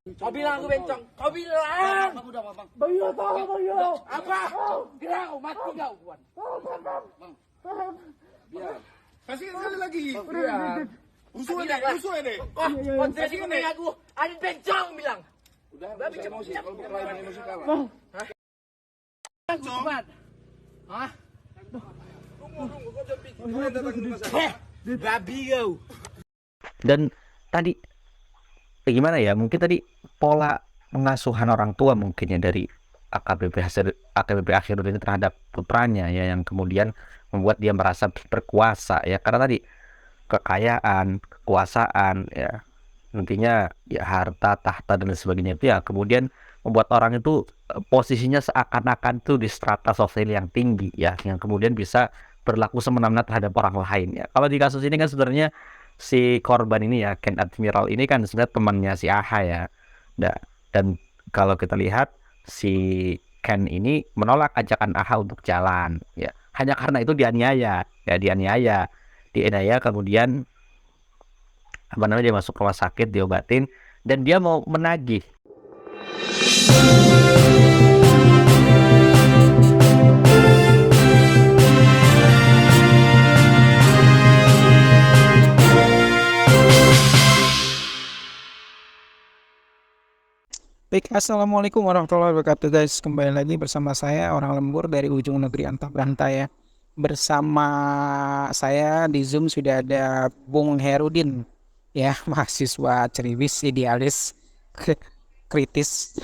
Kau bilang aku bencong, kau bilang. Bang, udah bang. Bayo, tolong Bayo. Apa? Bilang aku mati kau, Wan. Biar. Kasih sekali lagi. Biar. Rusuh ini, rusuh ini. Kau kontes ini aku, ada bencong bilang. Udah, bisa emosi. Kalau biar lain emosi kalah. Cepat. Hah? Tunggu, kau jangan pikir. Kau yang datang ke rumah saya. Babi kau. Dan tadi gimana ya, mungkin tadi pola pengasuhan orang tua mungkin ya dari AKBP Akhirudin terhadap putranya ya, yang kemudian membuat dia merasa berkuasa ya, karena tadi kekayaan, kekuasaan ya, nantinya ya harta, tahta dan sebagainya itu ya kemudian membuat orang itu posisinya seakan-akan tuh di strata sosial yang tinggi ya, yang kemudian bisa berlaku semena-mena terhadap orang lain ya. Kalau di kasus ini kan sebenarnya si korban ini ya, Ken Admiral ini kan sebenarnya temannya si AHA ya. Dan kalau kita lihat si Ken ini menolak ajakan AHA untuk jalan ya. Hanya karena itu dianiaya, kemudian apa namanya, dia masuk rumah sakit, diobatin dan dia mau menagih. Baik, assalamualaikum warahmatullahi wabarakatuh guys. Kembali lagi bersama saya orang lembur dari ujung negeri antah berantah ya. Bersama saya di Zoom sudah ada Bung Herudin ya, mahasiswa ceriwis, idealis, kritis,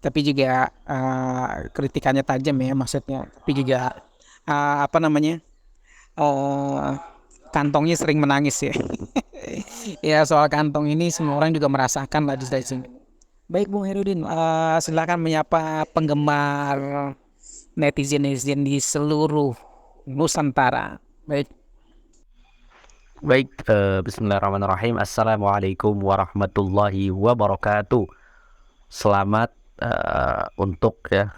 tapi juga kritikannya tajam ya maksudnya. Tapi juga apa namanya, kantongnya sering menangis ya. Ya soal kantong ini semua orang juga merasakan lah di sini. Baik Bung Herudin, silakan menyapa penggemar netizen di seluruh Nusantara. Baik. Baik, bismillahirrahmanirrahim. Assalamualaikum warahmatullahi wabarakatuh. Selamat untuk ya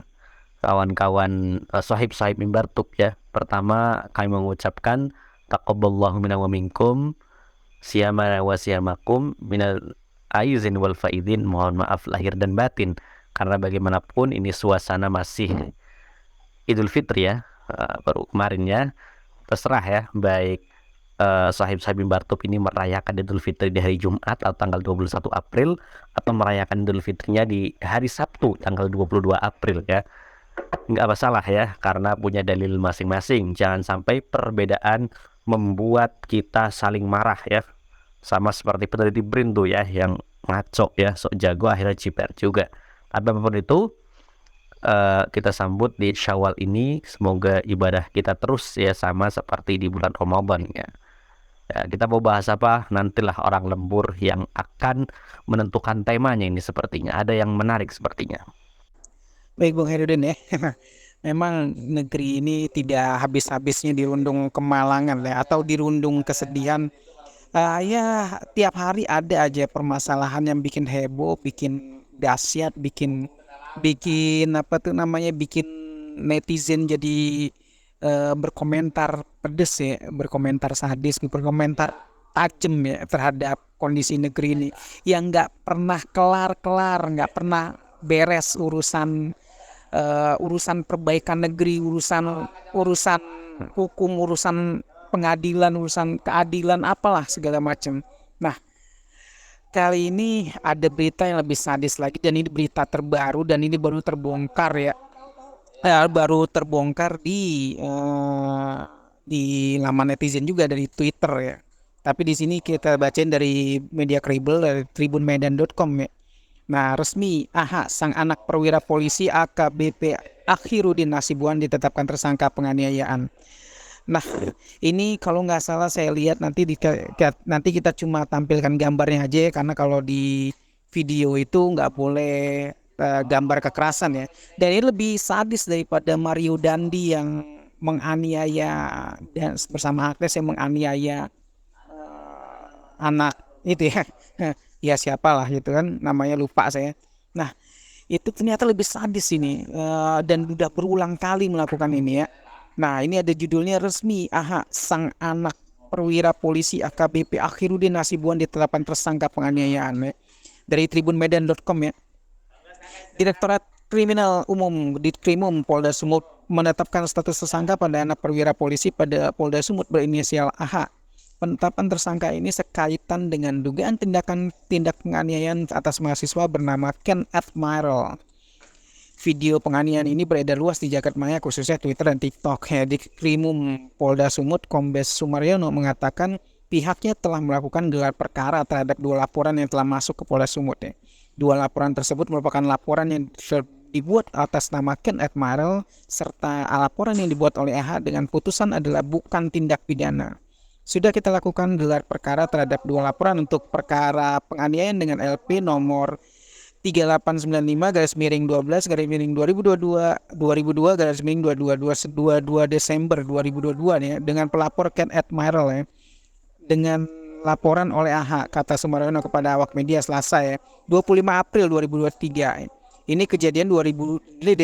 kawan-kawan sahib-sahib mimbar tuk ya. Pertama kami mengucapkan taqabballahu minna wa minkum, siyamana wa siyamakum minal aizin wal faidin. Mohon maaf lahir dan batin, karena bagaimanapun ini suasana masih Idul Fitri ya, baru kemarin ya. Terserah ya, baik sahib-sahib Bartup ini merayakan Idul Fitri di hari Jumat atau tanggal 21 April, atau merayakan Idul Fitrinya di hari Sabtu tanggal 22 April ya, nggak masalah ya, karena punya dalil masing-masing. Jangan sampai perbedaan membuat kita saling marah ya, sama seperti peneliti BRIN tuh ya, yang ngaco ya, sok jago akhirnya ciper juga. Tapi apapun itu, kita sambut di Syawal ini, semoga ibadah kita terus ya sama seperti di bulan Ramadan ya. Kita mau bahas apa, nantilah orang lembur yang akan menentukan temanya. Ini sepertinya ada yang menarik sepertinya. Baik Bung Herudin ya. Memang negeri ini tidak habis-habisnya dirundung kemalangan ya, atau dirundung kesedihan. Ya tiap hari ada aja permasalahan yang bikin heboh, bikin dahsyat, bikin apa tuh namanya, bikin netizen jadi berkomentar pedes ya, berkomentar sadis, berkomentar tajam ya terhadap kondisi negeri ini yang nggak pernah kelar-kelar, nggak pernah beres urusan perbaikan negeri, urusan hukum, urusan pengadilan, urusan keadilan, apalah segala macam. Nah, kali ini ada berita yang lebih sadis lagi, dan ini berita terbaru, dan ini baru terbongkar ya. Baru terbongkar di laman netizen juga, dari Twitter ya. Tapi di sini kita bacain dari media kredibel, dari tribunmedan.com ya. Nah, resmi AHA, sang anak perwira polisi AKBP Akhirudin Nasibuan ditetapkan tersangka penganiayaan. Nah, ini kalau nggak salah saya lihat nanti kita cuma tampilkan gambarnya aja ya, karena kalau di video itu nggak boleh gambar kekerasan ya. Dan ini lebih sadis daripada Mario Dandi yang menganiaya, dan bersama Agnes yang menganiaya anak itu ya. Ya siapalah gitu kan, namanya lupa saya. Nah, itu ternyata lebih sadis ini, dan sudah berulang kali melakukan ini ya. Nah, ini ada judulnya, resmi AHA, sang anak perwira polisi AKBP Akhirudin Nasibuan ditetapkan tersangka penganiayaan. dari tribunmedan.com ya. Direktorat Kriminal Umum Ditkrimum Polda Sumut menetapkan status tersangka pada anak perwira polisi pada Polda Sumut berinisial AH. Penetapan tersangka ini sekaitan dengan dugaan tindak penganiayaan atas mahasiswa bernama Ken Admiral. Video penganiayaan ini beredar luas di jagat maya khususnya Twitter dan TikTok. Ditkrimum Polda Sumut Kombes Sumaryono mengatakan pihaknya telah melakukan gelar perkara terhadap 2 laporan yang telah masuk ke Polda Sumut. 2 laporan tersebut merupakan laporan yang dibuat atas nama Ken Admiral serta laporan yang dibuat oleh AH dengan putusan adalah bukan tindak pidana. Sudah kita lakukan gelar perkara terhadap 2 laporan untuk perkara penganiayaan dengan LP nomor 3895-2022/22 Desember 2022 ya, dengan pelapor Ken Admiral ya, dengan laporan oleh AH, kata Sumaryono kepada awak media Selasa ya, 25 April 2023. Ini kejadian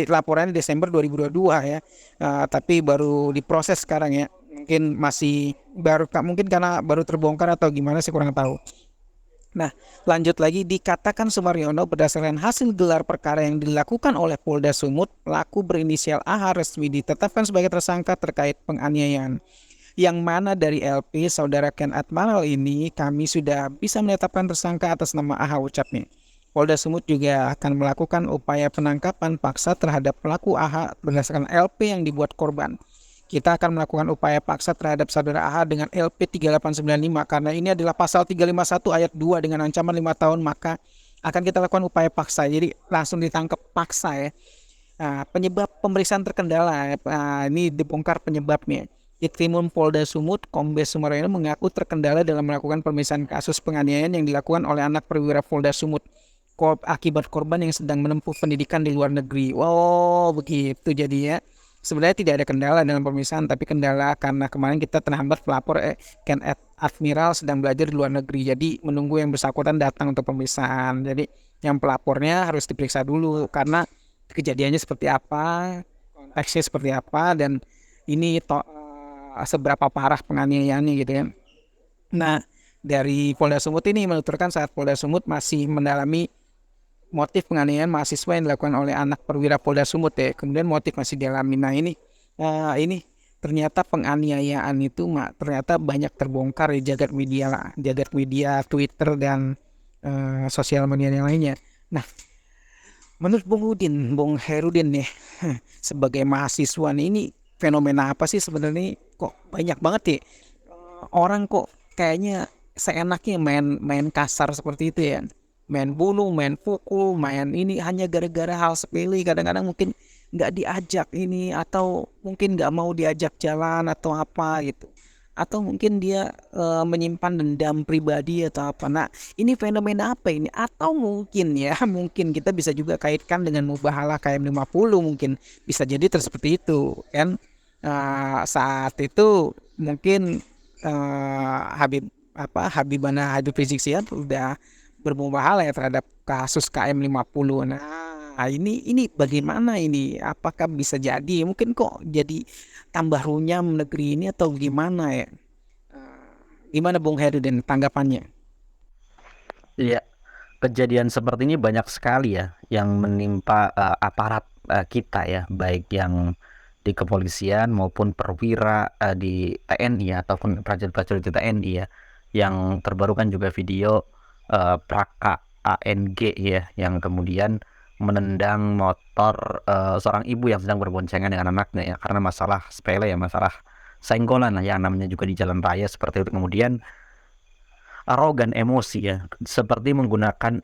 laporannya Desember 2022 ya, tapi baru diproses sekarang ya. Mungkin masih mungkin karena baru terbongkar atau gimana saya kurang tahu. Nah, lanjut lagi, dikatakan Sumaryono berdasarkan hasil gelar perkara yang dilakukan oleh Polda Sumut, pelaku berinisial AH resmi ditetapkan sebagai tersangka terkait penganiayaan. Yang mana dari LP saudara Ken Admiral ini kami sudah bisa menetapkan tersangka atas nama AH ucapnya. Polda Sumut juga akan melakukan upaya penangkapan paksa terhadap pelaku AH berdasarkan LP yang dibuat korban. Kita akan melakukan upaya paksa terhadap saudara AH dengan LP 3895 karena ini adalah pasal 351 ayat 2 dengan ancaman 5 tahun, maka akan kita lakukan upaya paksa. Jadi langsung ditangkap paksa ya. Penyebab pemeriksaan terkendala, ini dibongkar penyebabnya. Ditkrimum Polda Sumut Kombes Sumaryono mengaku terkendala dalam melakukan pemeriksaan kasus penganiayaan yang dilakukan oleh anak perwira Polda Sumut akibat korban yang sedang menempuh pendidikan di luar negeri. Wow, begitu jadi ya. Sebenarnya tidak ada kendala dalam pemeriksaan, tapi kendala karena kemarin kita terhambat pelapor Ken Admiral sedang belajar di luar negeri. Jadi menunggu yang bersangkutan datang untuk pemeriksaan. Jadi yang pelapornya harus diperiksa dulu karena kejadiannya seperti apa, konteksnya seperti apa, dan ini seberapa parah penganiayaannya gitu ya. Nah, dari Polda Sumut ini menuturkan saat Polda Sumut masih mendalami motif penganiayaan mahasiswa yang dilakukan oleh anak perwira Polda Sumut ya. Kemudian motif masih didalami. Nah, ini ternyata penganiayaan itu ternyata banyak terbongkar di jagat media Twitter dan sosial media yang lainnya. Nah, menurut Bung Herudin nih sebagai mahasiswa nih, ini fenomena apa sih sebenarnya, kok banyak banget ya orang kok kayaknya seenaknya main kasar seperti itu ya, main bunuh, main pukul, main ini hanya gara-gara hal sepele. Kadang-kadang mungkin nggak diajak ini, atau mungkin nggak mau diajak jalan atau apa gitu, atau mungkin dia menyimpan dendam pribadi atau apa. Nah, ini fenomena apa ini? Atau mungkin ya mungkin kita bisa juga kaitkan dengan mubahalah KM50, mungkin bisa jadi seperti itu kan. Saat itu mungkin Habibana Habib Rizik Sihab udah bermubahalah ya terhadap kasus KM50. Nah, ini bagaimana ini? Apakah bisa jadi mungkin kok jadi tambah runyam negeri ini atau gimana ya? Gimana Bung Herudin tanggapannya? Iya, kejadian seperti ini banyak sekali ya yang menimpa aparat kita ya, baik yang di kepolisian maupun perwira di TNI ataupun prajurit-prajurit di TNI ya. Yang terbaru kan juga video Praka ANG ya, yang kemudian menendang motor seorang ibu yang sedang berboncengan dengan anaknya ya, karena masalah sepele ya, masalah senggolan lah ya, namanya juga di jalan raya seperti itu. Kemudian arogan, emosi ya, seperti menggunakan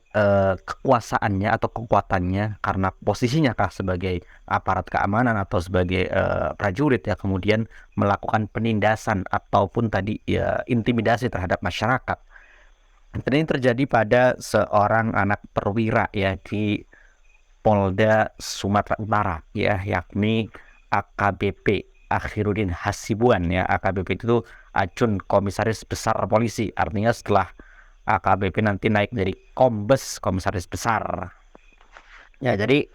kekuasaannya atau kekuatannya karena posisinya kah sebagai aparat keamanan atau sebagai prajurit ya, kemudian melakukan penindasan ataupun tadi ya intimidasi terhadap masyarakat. Dan ini terjadi pada seorang anak perwira ya di Polda Sumatera Utara ya, yakni AKBP Akhiruddin Hasibuan ya. AKBP itu Acun Komisaris Besar Polisi, artinya setelah AKBP nanti naik dari Kombes, Komisaris Besar ya. Jadi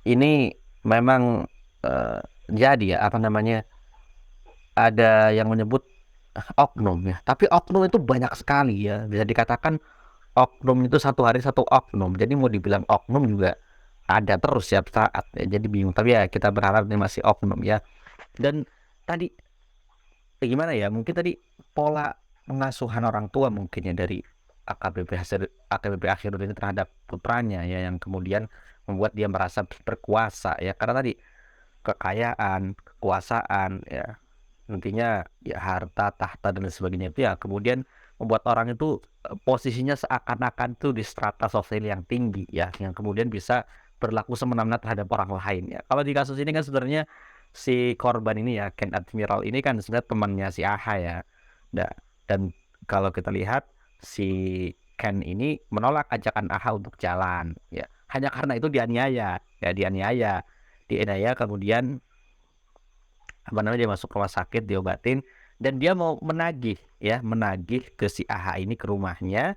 ini memang jadi ya ada yang menyebut oknum ya, tapi oknum itu banyak sekali ya, bisa dikatakan oknum itu satu hari satu oknum. Jadi mau dibilang oknum juga ada terus setiap saat ya. Jadi bingung. Tapi ya kita berharap ini masih oknum ya. Dan tadi gimana ya? Mungkin tadi pola pengasuhan orang tua mungkin ya dari AKBP Akhirudin ini terhadap putranya ya, yang kemudian membuat dia merasa berkuasa ya. Karena tadi kekayaan, kekuasaan ya, intinya ya harta, tahta dan lain sebagainya itu ya kemudian membuat orang itu posisinya seakan-akan tuh di strata sosial yang tinggi ya, yang kemudian bisa berlaku semena-mena terhadap orang lain ya. Kalau di kasus ini kan sebenarnya si korban ini ya, Ken Admiral ini kan sebenarnya temannya si AHA ya. Dan kalau kita lihat si Ken ini menolak ajakan AHA untuk jalan ya, hanya karena itu dianiaya ya, dianiaya kemudian apa namanya, dia masuk rumah sakit, diobatin, dan dia mau menagih ke si AHA ini ke rumahnya,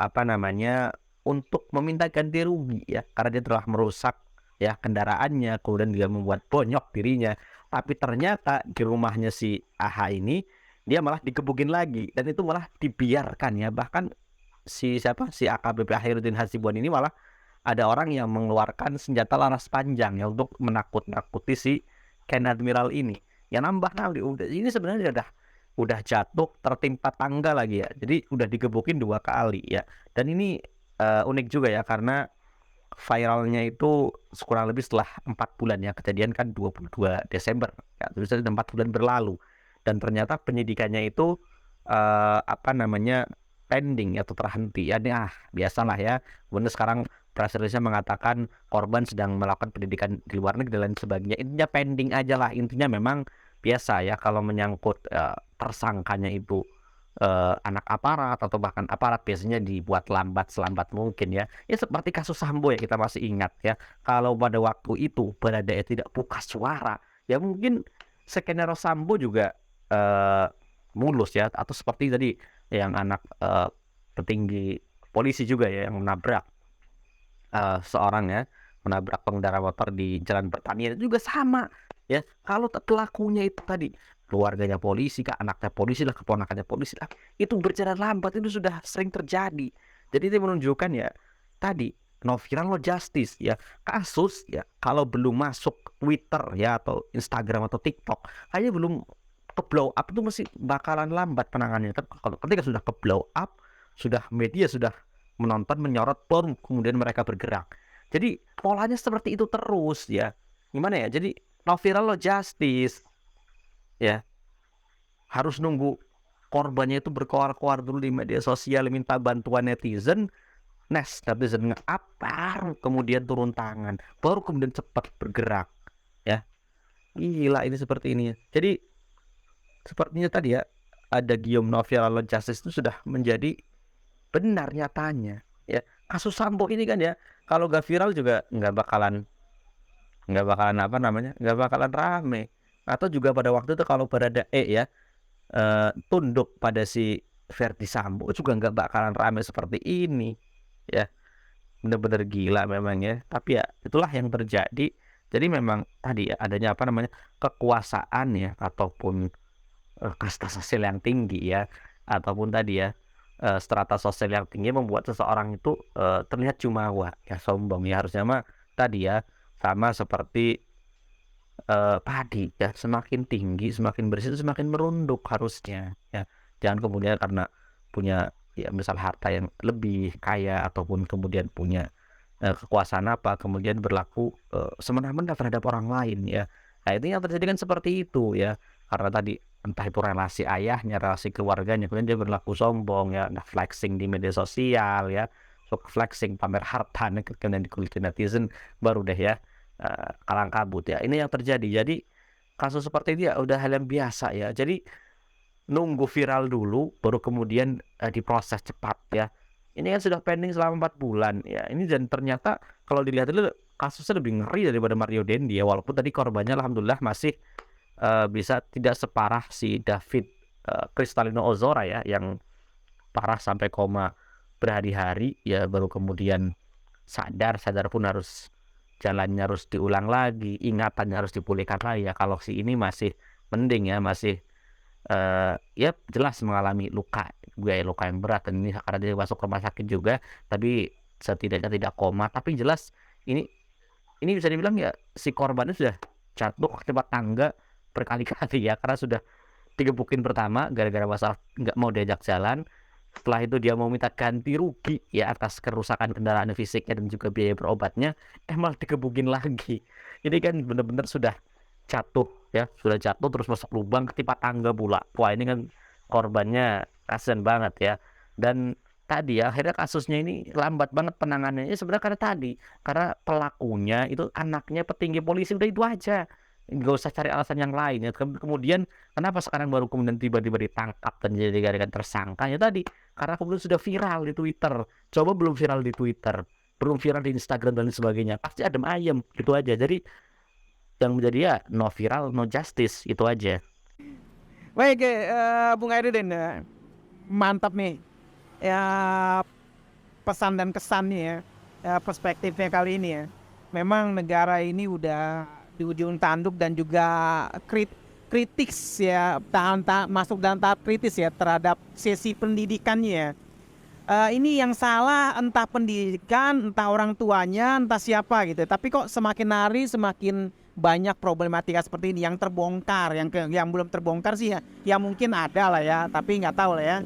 apa namanya, untuk meminta ganti rugi ya, karena dia telah merusak ya kendaraannya, kemudian dia membuat bonyok dirinya. Tapi ternyata di rumahnya si AHA ini dia malah digebukin lagi, dan itu malah dibiarkan ya. Bahkan si AKBP Akhirudin Hasibuan ini malah ada orang yang mengeluarkan senjata laras panjang ya untuk menakut-nakuti si Ken Admiral ini. Ya nambah ini sebenarnya udah jatuh tertimpa tangga lagi ya. Jadi udah digebukin 2 kali ya. Dan ini unik juga ya, karena viralnya itu kurang lebih setelah 4 bulan ya, kejadian kan 22 Desember ya, terus 4 bulan berlalu, dan ternyata penyidikannya itu apa namanya, pending atau terhenti ya. Ini biasalah ya, kemudian sekarang press release-nya mengatakan korban sedang melakukan pendidikan di luar negeri dan lain sebagainya. Intinya pending aja lah. Intinya memang biasa ya kalau menyangkut tersangkanya itu anak aparat atau bahkan aparat, biasanya dibuat selambat mungkin ya. Ya seperti kasus Sambo ya, kita masih ingat ya. Kalau pada waktu itu Baradae tidak buka suara, ya mungkin skenario Sambo juga mulus ya. Atau seperti tadi yang anak petinggi polisi juga ya, yang menabrak seorang ya, menabrak pengendara motor di Jalan Pertanian, itu juga sama ya. Kalau pelakunya itu tadi keluarganya polisi kah, anaknya polisi lah, keponakannya polisi lah, itu berjalan lambat, itu sudah sering terjadi. Jadi itu menunjukkan ya tadi, no viral no justice ya. Kasus ya kalau belum masuk Twitter ya atau Instagram atau TikTok, kayaknya belum ke blow up, itu masih bakalan lambat penanganannya. Tapi kalau ketika sudah ke blow up, sudah media sudah menonton, menyorot, baru kemudian mereka bergerak. Jadi polanya seperti itu terus ya. Gimana ya? Jadi no viral no justice ya. Harus nunggu korbannya itu berkoar-koar dulu di media sosial, minta bantuan netizen, netizen nge-up, baru kemudian turun tangan, baru kemudian cepat bergerak ya. Gila ini seperti ini. Jadi sepertinya tadi ya, ada Guillaume no viral no justice itu sudah menjadi benar nyatanya ya. Kasus Sambo ini kan ya, kalau gak viral juga nggak bakalan apa namanya, nggak bakalan rame. Atau juga pada waktu itu kalau Baradae ya tunduk pada si Verdi Sambo, juga nggak bakalan rame seperti ini ya. Bener-bener gila memang ya. Tapi ya itulah yang terjadi. Jadi memang tadi ya, adanya apa namanya, kekuasaan ya, ataupun kasta sosial yang tinggi ya, ataupun tadi ya strata sosial yang tinggi membuat seseorang itu terlihat jumawa ya, sombong ya. Harusnya mah tadi ya, sama seperti padi ya, semakin tinggi semakin bersih semakin merunduk harusnya ya. Jangan kemudian karena punya ya misal harta yang lebih kaya, ataupun kemudian punya kekuasaan apa, kemudian berlaku semena-mena terhadap orang lain ya. Nah itu yang terjadi kan seperti itu ya, karena tadi entah itu relasi ayahnya, relasi keluarganya, kemudian dia berlaku sombong ya, nah flexing di media sosial ya, flexing pamer harta, kemudian dikulitin netizen, baru deh ya kalang kabut ya. Ini yang terjadi. Jadi kasus seperti ini ya udah hal yang biasa ya. Jadi nunggu viral dulu baru kemudian diproses cepat ya. Ini kan sudah pending selama 4 bulan ya. Ini dan ternyata kalau dilihat dulu kasusnya lebih ngeri daripada Mario Dendi ya. Walaupun tadi korbannya alhamdulillah masih bisa tidak separah si David Kristalino Ozora ya, yang parah sampai koma berhari-hari ya, baru kemudian sadar pun harus jalannya harus diulang lagi, ingatannya harus dipulihkan lagi ya. Kalau si ini masih mending ya, masih ya jelas mengalami luka yang berat, dan ini karena dia masuk rumah sakit juga, tapi setidaknya tidak koma. Tapi jelas ini bisa dibilang ya si korbannya sudah jatuh ke tempat tangga berkali-kali ya, karena sudah digebukin pertama gara-gara masalah nggak mau diajak jalan. Setelah itu dia mau minta ganti rugi ya atas kerusakan kendaraan fisiknya dan juga biaya berobatnya, malah digebukin lagi. Ini kan benar-benar sudah jatuh ya, sudah jatuh terus masuk lubang ketimpa tangga pula. Wah, ini kan korbannya kasian banget ya. Dan tadi ya akhirnya kasusnya ini lambat banget penanganannya sebenarnya karena pelakunya itu anaknya petinggi polisi, udah itu aja, nggak usah cari alasan yang lain ya. Kemudian kenapa sekarang baru kemudian tiba-tiba ditangkap dan dijadikan tersangka ya tadi, karena kemudian sudah viral di Twitter. Coba belum viral di Twitter, belum viral di Instagram dan sebagainya, pasti adem ayem gitu aja. Jadi yang menjadi ya no viral no justice, itu aja. Baik, Bung Aidin, mantap nih ya pesan dan kesannya ya, perspektifnya kali ini ya. Memang negara ini udah di ujung tanduk dan juga kritis ya, masuk dalam tahap kritis ya terhadap sesi pendidikannya. Ini yang salah entah pendidikan, entah orang tuanya, entah siapa gitu. Tapi kok semakin hari semakin banyak problematika seperti ini yang terbongkar, yang belum terbongkar sih ya mungkin ada lah ya, tapi nggak tahu lah ya.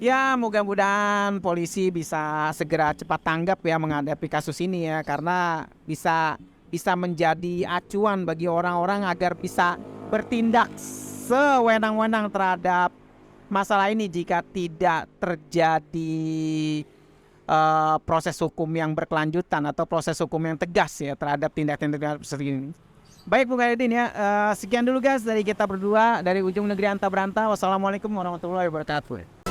Ya mudah-mudahan polisi bisa segera cepat tanggap ya menghadapi kasus ini ya, karena bisa menjadi acuan bagi orang-orang agar bisa bertindak sewenang-wenang terhadap masalah ini jika tidak terjadi proses hukum yang berkelanjutan atau proses hukum yang tegas ya terhadap tindak-tindak seperti ini. Baik Bung Aidin ya, sekian dulu guys dari kita berdua dari ujung negeri anta berantah. Wassalamualaikum warahmatullahi wabarakatuh.